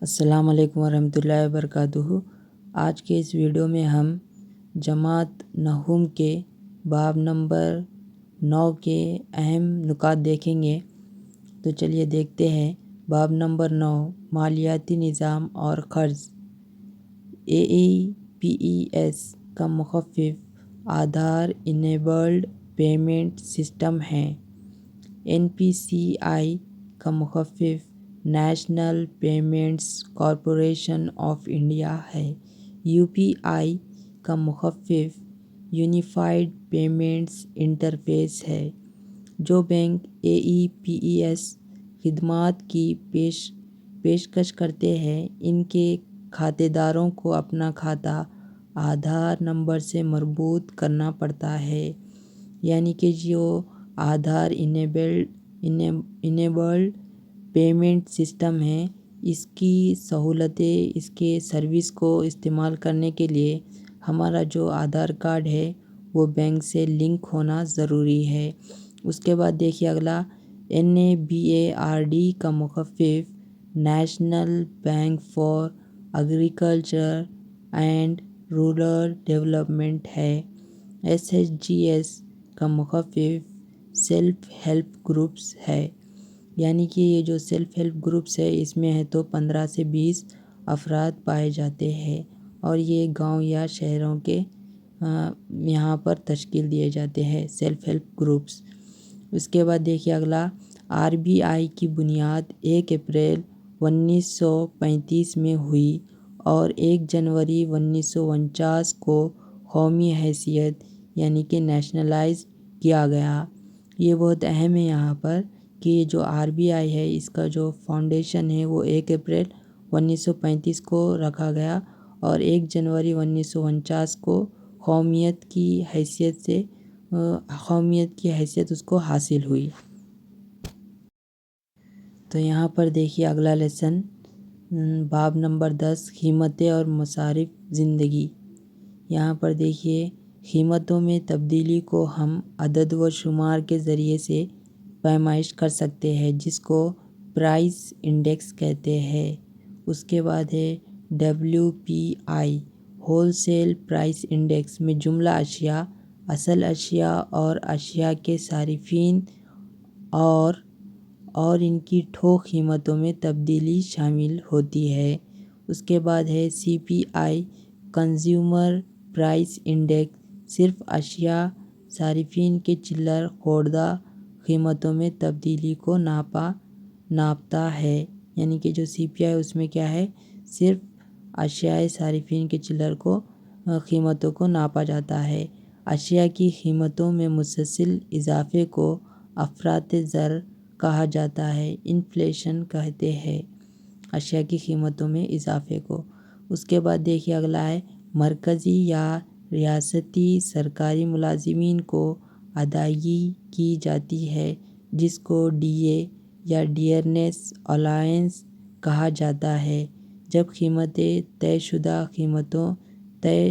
السلام علیکم ورحمۃ اللہ وبرکاتہ۔ آج کے اس ویڈیو میں ہم جماعت نحوم کے باب نمبر 9 کے اہم نکات دیکھیں گے۔ تو چلیے دیکھتے ہیں۔ باب نمبر 9 مالیاتی نظام اور قرض۔ AEPES کا مخفف آدھار انیبلڈ پیمنٹ سسٹم ہے۔ NPCI کا مخفف national payments corporation of India ہے۔ UPI کا مخفف یونیفائیڈ پیمنٹس انٹرفیس ہے۔ جو بینک AEPES خدمات کی پیشکش کرتے ہیں، ان کے کھاتہ داروں کو اپنا کھاتہ آدھار نمبر سے مربوط کرنا پڑتا ہے، یعنی کہ جو آدھار انیبلڈ پیمنٹ سسٹم ہے، اس کی سہولتیں، اس کے سروس کو استعمال کرنے کے لیے ہمارا جو آدھار کارڈ ہے وہ بینک سے لنک ہونا ضروری ہے۔ اس کے بعد دیکھیے اگلا NABARD کا مخفف national bank for agriculture and rural development ہے۔ SHGS کا مخفف سیلف ہیلپ گروپس ہے، یعنی کہ یہ جو سیلف ہیلپ گروپس ہے اس میں ہے تو 15 سے 20 افراد پائے جاتے ہیں، اور یہ گاؤں یا شہروں کے یہاں پر تشکیل دیے جاتے ہیں سیلف ہیلپ گروپس۔ اس کے بعد دیکھیے اگلا RBI کی بنیاد 1 اپریل 1935 میں ہوئی اور 1 جنوری 1949 کو قومی حیثیت یعنی کہ نیشنلائز کیا گیا۔ یہ بہت اہم ہے یہاں پر کہ یہ جو RBI ہے اس کا جو فاؤنڈیشن ہے وہ 1 اپریل 1935 کو رکھا گیا اور 1 جنوری 1949 کو قومیت کی حیثیت اس کو حاصل ہوئی۔ تو یہاں پر دیکھیے اگلا لیسن باب نمبر 10 قیمتیں اور مصارف زندگی۔ یہاں پر دیکھیے قیمتوں میں تبدیلی کو ہم عدد و شمار کے ذریعے سے پیمائش کر سکتے ہیں، جس کو پرائس انڈیکس کہتے ہیں۔ اس کے بعد ہے WPI whole cell price index میں جملہ اشیاء، اصل اشیاء اور اشیاء کے صارفین اور ان کی تھوک قیمتوں میں تبدیلی شامل ہوتی ہے۔ اس کے بعد ہے CPI کنزیومر پرائس انڈیکس صرف اشیاء صارفین کے چلر خوردہ قیمتوں میں تبدیلی کو ناپتا ہے، یعنی کہ جو CPI اس میں کیا ہے، صرف اشیاء صارفین کے چلر قیمتوں کو ناپا جاتا ہے۔ اشیاء کی قیمتوں میں مسلسل اضافے کو افراط زر کہا جاتا ہے، انفلیشن کہتے ہیں اشیاء کی قیمتوں میں اضافے کو۔ اس کے بعد دیکھیے اگلا ہے مرکزی یا ریاستی سرکاری ملازمین کو ادائیگی کی جاتی ہے، جس کو DA یا ڈیئرنیس الاؤنس کہا جاتا ہے۔ جب قیمتیں طے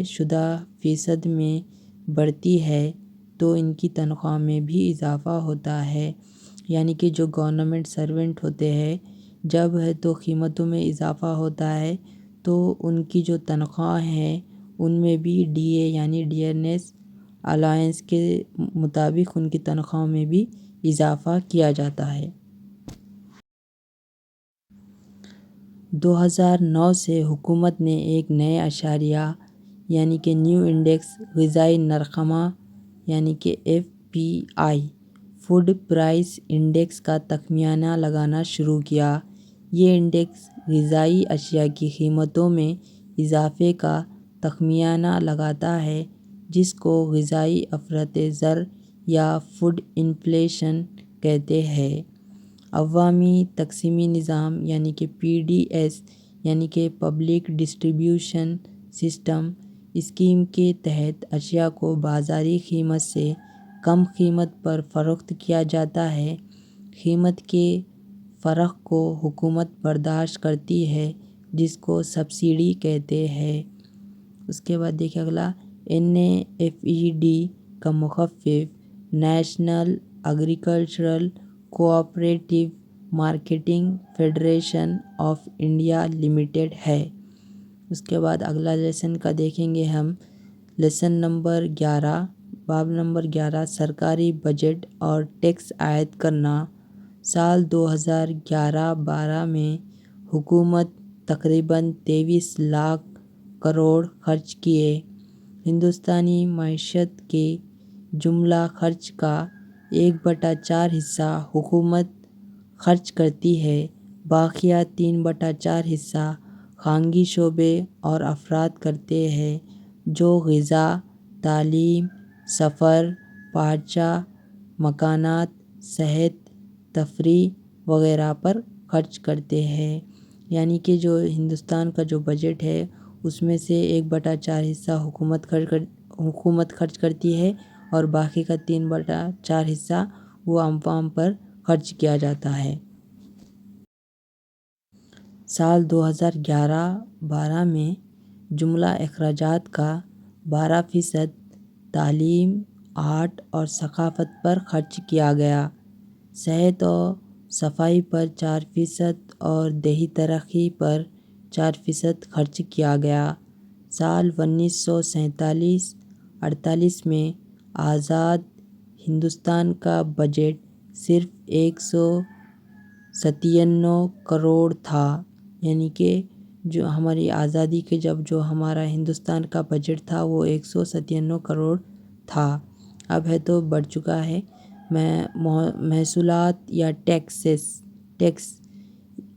شدہ فیصد میں بڑھتی ہے تو ان کی تنخواہ میں بھی اضافہ ہوتا ہے، یعنی کہ جو گورنمنٹ سرونٹ ہوتے ہیں جب ہے تو قیمتوں میں اضافہ ہوتا ہے تو ان کی جو تنخواہ ہیں ان میں بھی DA یعنی ڈیئرنیس الاؤنس کے مطابق ان کی تنخواہ میں بھی اضافہ کیا جاتا ہے۔ 2009 سے حکومت نے ایک نئے اشاریہ یعنی کہ نیو انڈیکس غذائی نرخنما یعنی کہ FPI فوڈ پرائس انڈیکس کا تخمینہ لگانا شروع کیا۔ یہ انڈیکس غذائی اشیاء کی قیمتوں میں اضافے کا تخمینہ لگاتا ہے، جس کو غذائی افراط زر یا فوڈ انفلیشن کہتے ہیں۔ عوامی تقسیمی نظام یعنی کہ PDS یعنی کہ پبلک ڈسٹریبیوشن سسٹم اسکیم کے تحت اشیاء کو بازاری قیمت سے کم قیمت پر فروخت کیا جاتا ہے۔ قیمت کے فرق کو حکومت برداشت کرتی ہے، جس کو سبسڈی کہتے ہیں۔ اس کے بعد دیکھیں اگلا NAFED کا مخفف national agricultural cooperative marketing federation of India limited ہے۔ اس کے بعد اگلا لیسن کا دیکھیں گے ہم، لیسن نمبر 11، باب نمبر 11، سرکاری بجٹ اور ٹیکس عائد کرنا۔ سال 2011-12 میں حکومت تقریباً 23 لاکھ کروڑ خرچ کیے۔ ہندوستانی معیشت کے جملہ خرچ کا 1/4 حصہ حکومت خرچ کرتی ہے، باقیہ 3/4 حصہ خانگی شعبے اور افراد کرتے ہیں جو غذا، تعلیم، سفر، پاچا، مکانات، صحت، تفریح وغیرہ پر خرچ کرتے ہیں۔ یعنی کہ جو ہندوستان کا جو بجٹ ہے اس میں سے 1/4 حصہ حکومت خرچ کرتی ہے اور باقی کا 3/4 حصہ وہ عوام پر خرچ کیا جاتا ہے۔ سال 2011-12 میں جملہ اخراجات کا 12% تعلیم، آرٹ اور ثقافت پر خرچ کیا گیا، صحت و صفائی پر 4% اور دیہی ترقی پر 4% خرچ کیا گیا۔ سال 1947-48 میں آزاد ہندوستان کا بجٹ صرف 197 کروڑ تھا۔ یعنی کہ جو ہماری آزادی کے جب جو ہمارا ہندوستان کا بجٹ تھا وہ 197 کروڑ تھا، اب ہے تو بڑھ چکا ہے۔ محصولات یا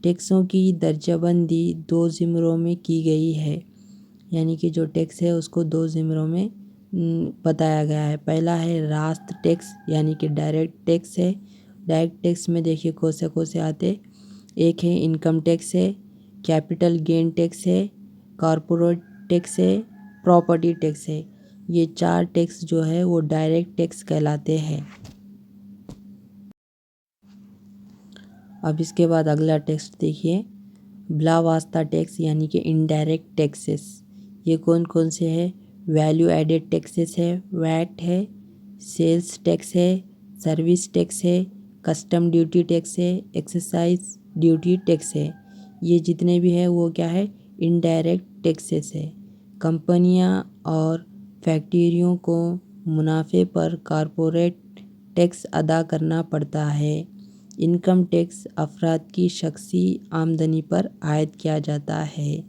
ٹیکسوں کی درجہ بندی 2 زمروں میں کی گئی ہے۔ یعنی کہ جو ٹیکس ہے اس کو 2 زمروں میں بتایا گیا ہے۔ پہلا ہے راست ٹیکس، یعنی کہ ڈائریکٹ ٹیکس ہے۔ ڈائریکٹ ٹیکس میں دیکھیے کون سے آتے، ایک ہے انکم ٹیکس ہے، کیپٹل گین ٹیکس ہے، کارپوریٹ ٹیکس ہے، پراپرٹی ٹیکس ہے۔ یہ 4 ٹیکس جو ہے وہ ڈائریکٹ ٹیکس کہلاتے ہیں۔ اب اس کے بعد اگلا ٹیکس دیکھیے، بلا واسطہ ٹیکس یعنی کہ انڈائریکٹ ٹیکسز۔ یہ کون سے ہے؟ ویلیو ایڈڈ ٹیکسز ہے، ویٹ ہے، سیلز ٹیکس ہے، سروس ٹیکس ہے، کسٹم ڈیوٹی ٹیکس ہے، ایکسائز ڈیوٹی ٹیکس ہے۔ یہ جتنے بھی ہیں وہ کیا ہے؟ انڈائریکٹ ٹیکسز ہے۔ کمپنیاں اور فیکٹریوں کو منافع پر کارپوریٹ ٹیکس ادا کرنا پڑتا ہے۔ انکم ٹیکس افراد کی شخصی آمدنی پر عائد کیا جاتا ہے۔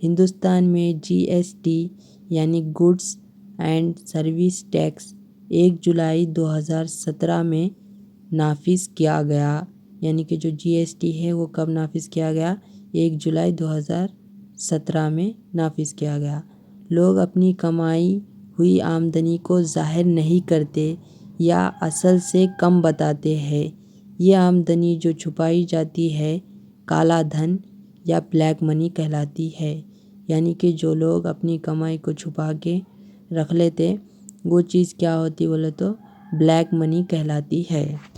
ہندوستان میں جی ایس ٹی یعنی گڈس اینڈ سروس ٹیکس 1 جولائی 2017 میں نافذ کیا گیا۔ یعنی کہ جو جی ایس ٹی ہے وہ کب نافذ کیا گیا؟ 1 جولائی 2017 میں نافذ کیا گیا۔ لوگ اپنی کمائی ہوئی آمدنی کو ظاہر نہیں کرتے یا اصل سے کم بتاتے ہیں۔ یہ آمدنی جو چھپائی جاتی ہے کالا دھن یا بلیک منی کہلاتی ہے۔ یعنی کہ جو لوگ اپنی کمائی کو چھپا کے رکھ لیتے وہ چیز کیا ہوتی بولے تو بلیک منی کہلاتی ہے۔